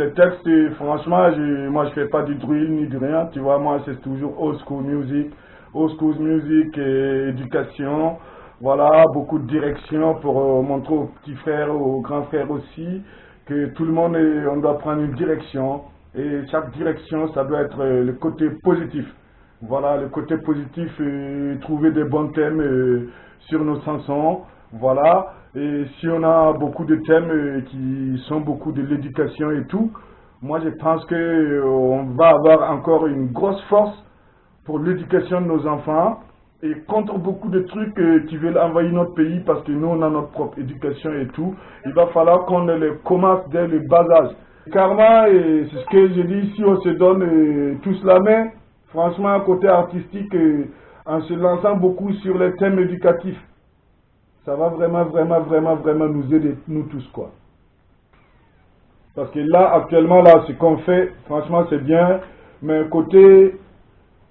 les textes, franchement, moi je fais pas du drill ni de rien, tu vois, moi c'est toujours old school music et éducation, voilà, beaucoup de direction pour montrer aux petits frères, aux grands frères aussi, que tout le monde, on doit prendre une direction, et chaque direction, ça doit être le côté positif. Voilà, le côté positif, trouver des bons thèmes sur nos chansons. Voilà, et si on a beaucoup de thèmes qui sont beaucoup de l'éducation et tout, moi je pense que on va avoir encore une grosse force pour l'éducation de nos enfants et contre beaucoup de trucs qui veulent envahir notre pays parce que nous on a notre propre éducation et tout. Il va falloir qu'on les commence dès le bas âge. Karma, et c'est ce que je dis, si on se donne tous la main, franchement, côté artistique, en se lançant beaucoup sur les thèmes éducatifs, ça va vraiment nous aider, nous tous, quoi. Parce que là, actuellement, là, ce qu'on fait, franchement, c'est bien, mais côté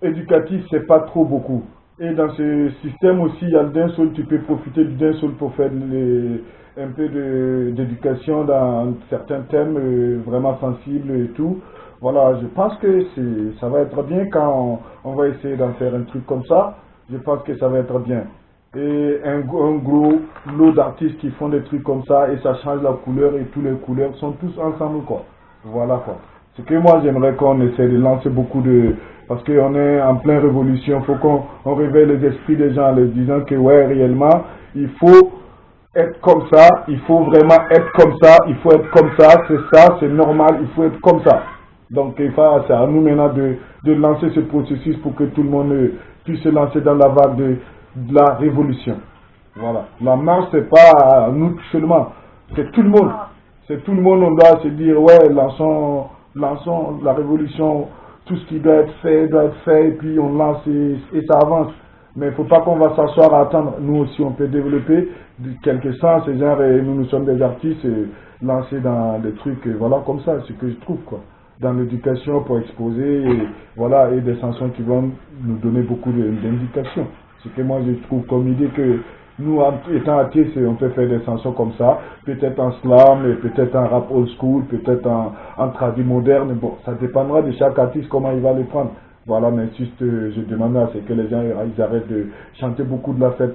éducatif, c'est pas trop beaucoup. Et dans ce système aussi, il y a le dancehall, tu peux profiter du dancehall pour faire un peu d'éducation dans certains thèmes vraiment sensibles et tout. Voilà, je pense que ça va être bien quand on va essayer d'en faire un truc comme ça. Je pense que ça va être bien. Et un gros lot d'artistes qui font des trucs comme ça et ça change la couleur et toutes les couleurs sont tous ensemble, quoi. Voilà, quoi. Ce que moi j'aimerais qu'on essaie de lancer beaucoup de... Parce qu'on est en pleine révolution, il faut qu'on réveille les esprits des gens en leur disant que ouais, réellement, il faut être comme ça, il faut vraiment être comme ça, il faut être comme ça, c'est normal, il faut être comme ça. Donc c'est à nous maintenant de lancer ce processus pour que tout le monde puisse se lancer dans la vague de la révolution. Voilà. La marche, c'est pas nous seulement, c'est tout le monde. C'est tout le monde, on doit se dire, ouais, lançons la révolution, tout ce qui doit être fait, et puis on lance et ça avance. Mais il ne faut pas qu'on va s'asseoir à attendre. Nous aussi, on peut développer quelque sens, et genre, nous sommes des artistes, lancer dans des trucs, voilà, comme ça, c'est ce que je trouve, quoi. Dans l'éducation pour exposer, et, voilà, et des chansons qui vont nous donner beaucoup d'indications. C'est que moi, je trouve comme idée que nous, étant artistes, on peut faire des chansons comme ça, peut-être en slam, peut-être en rap old school, peut-être en tradi moderne. Bon, ça dépendra de chaque artiste comment il va le prendre. Voilà, mais juste, je demande à ce que les gens ils arrêtent de chanter beaucoup de la fête.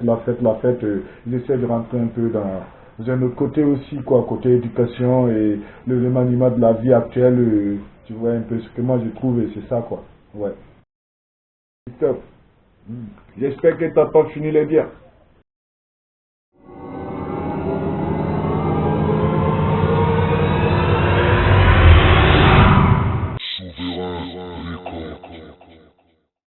Ils essaient de rentrer un peu dans un autre côté aussi, quoi, côté éducation et le maniement de la vie actuelle. Tu vois un peu ce que moi je trouve et c'est ça, quoi. Ouais. Top. J'espère que tu as pas fini les bières.